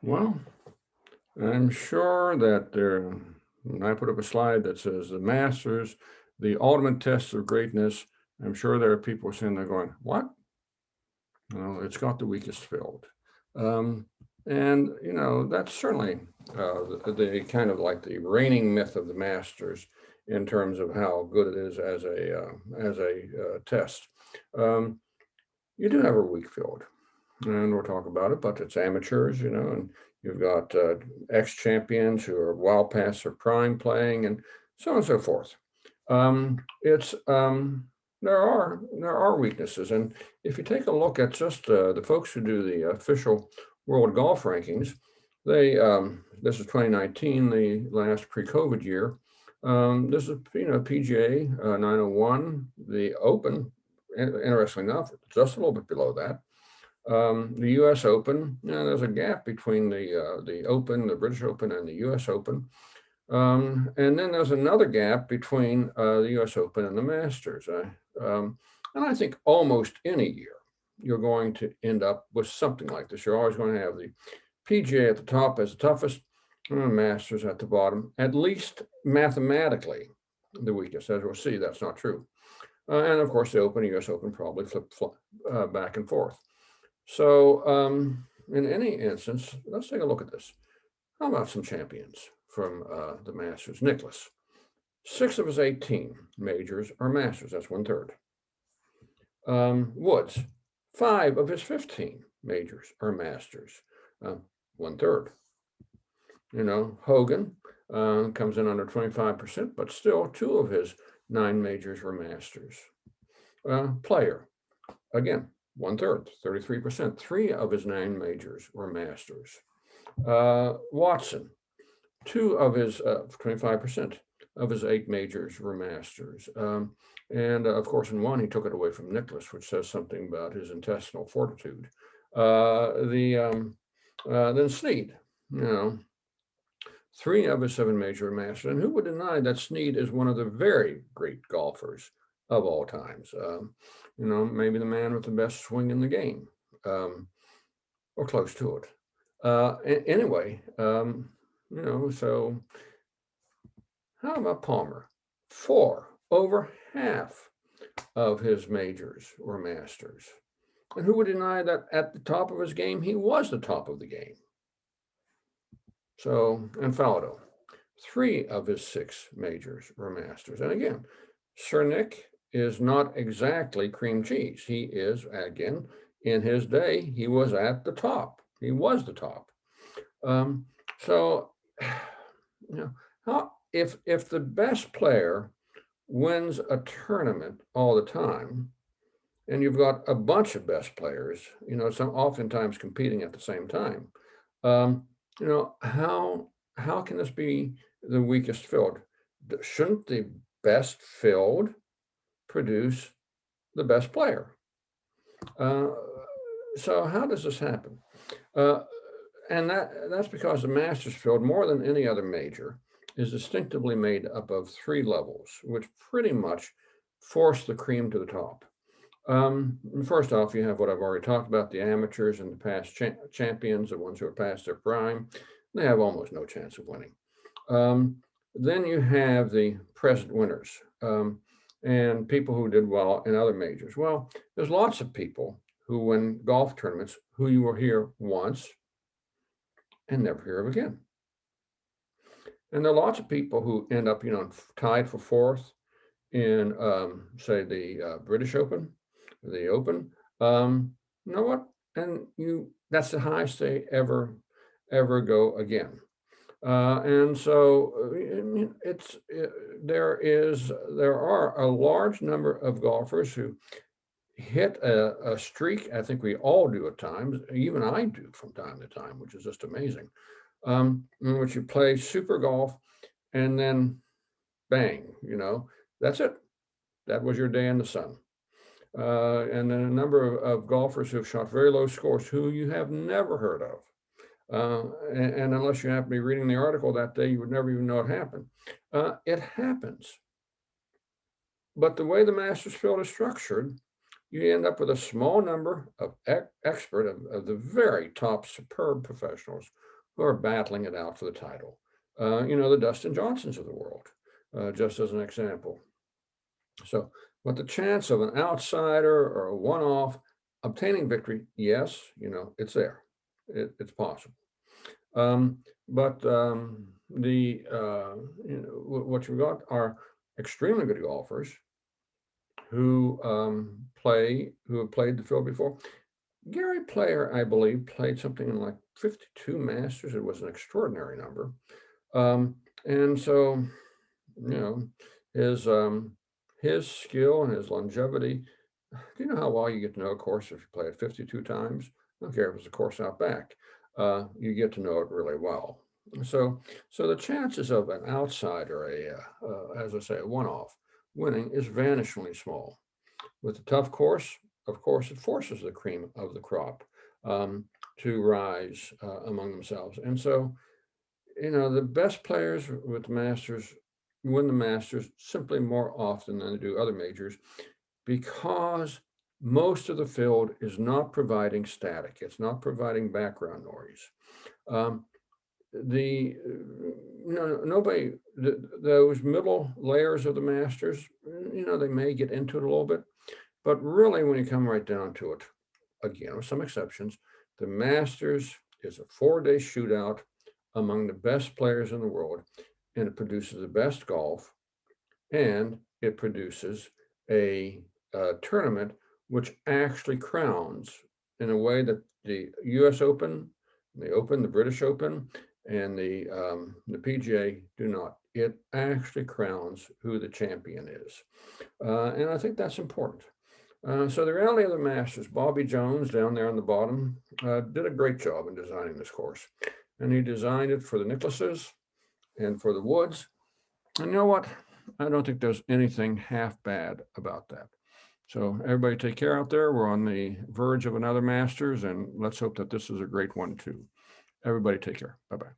Well, I'm sure that there, when I put up a slide that says the Masters, the ultimate test of greatness, I'm sure there are people sitting there going, "What?" It's got the weakest field. Um, and, that's certainly the kind of like the reigning myth of the Masters in terms of how good it is as a test. Um, you do have a weak field, and we'll talk about it, but it's amateurs, and you've got ex champions who are well past their prime playing, and so on and so forth. It's there are weaknesses, and if you take a look at just the folks who do the official world golf rankings, they this is 2019, the last pre-COVID year. This is PGA 901, the Open. Interestingly enough, just a little bit below that. The U.S. Open, there's a gap between the Open, the British Open, and the U.S. Open. And then there's another gap between the U.S. Open and the Masters. And I think almost any year you're going to end up with something like this. You're always going to have the PGA at the top as the toughest, and the Masters at the bottom, at least mathematically the weakest. As we'll see, that's not true. And of course, the Open, U.S. Open probably flip back and forth. So, in any instance, let's take a look at this. How about some champions from the Masters? Nicklaus, six of his 18 majors are Masters. That's one third. Woods, five of his 15 majors are Masters. Uh, one third. Hogan comes in under 25%, but still two of his nine majors were Masters. Player, again, one third, 33%. Three of his nine majors were Masters. Watson, two of his 25% of his eight majors were Masters. And of course, in one, he took it away from Nicklaus, which says something about his intestinal fortitude. Then Snead, you know, three of his seven major Masters. And who would deny that Snead is one of the very great golfers of all times? Maybe the man with the best swing in the game, or close to it. Anyway, so how about Palmer? Four, over half of his majors were Masters. And who would deny that at the top of his game, he was the top of the game? So, and Faldo, three of his six majors were Masters. And again, Sir Nick is not exactly cream cheese. He is, again, in his day, he was at the top. He was the top. Um, so, how if the best player wins a tournament all the time, and you've got a bunch of best players, some oftentimes competing at the same time, um, how can this be the weakest field? Shouldn't the best field produce the best player? Uh, so how does this happen? Uh, and that's because the Masters field, more than any other major, is distinctively made up of three levels, which pretty much force the cream to the top. First off, you have what I've already talked about, the amateurs and the past champions, the ones who are past their prime. They have almost no chance of winning. Then you have the present winners, and people who did well in other majors. Well, there's lots of people who win golf tournaments who you will hear once and never hear of again. And there are lots of people who end up, tied for fourth in, say, the British Open, the Open. You know what? And that's the highest they ever go again. And so there are a large number of golfers who hit a streak. I think we all do at times. Even I do from time to time, which is just amazing. In which you play super golf, and then bang, that's it. That was your day in the sun. And then a number of golfers who have shot very low scores who you have never heard of. And unless you happen to be reading the article that day, you would never even know it happened. It happens. But the way the Masters field is structured, you end up with a small number of expert of the very top superb professionals who are battling it out for the title. The Dustin Johnsons of the world, just as an example. So, but the chance of an outsider or a one-off obtaining victory, yes, it's there. It's possible. But what you've got are extremely good golfers who who have played the field before. Gary Player, I believe, played something like 52 Masters. It was an extraordinary number. And so, his his skill and his longevity. Do you know how well you get to know a course if you play it 52 times? I don't care if it's a course out back. You get to know it really well. So the chances of an outsider, as I say, a one-off winning is vanishingly small. With a tough course, of course, it forces the cream of the crop to rise among themselves. And so, the best players with the Masters win the Masters simply more often than they do other majors, because most of the field is not providing static. It's not providing background noise. Nobody, those middle layers of the Masters, they may get into it a little bit, but really when you come right down to it, again, with some exceptions, the Masters is a 4-day shootout among the best players in the world, and it produces the best golf, and it produces a tournament which actually crowns, in a way that the U.S. Open, the British Open, and the PGA do not. It actually crowns who the champion is, and I think that's important. So the reality of the Masters, Bobby Jones down there on the bottom did a great job in designing this course, and he designed it for the Nicklauses and for the Woods. And you know what? I don't think there's anything half bad about that. So everybody take care out there. We're on the verge of another Masters, and let's hope that this is a great one too. Everybody take care. Bye-bye.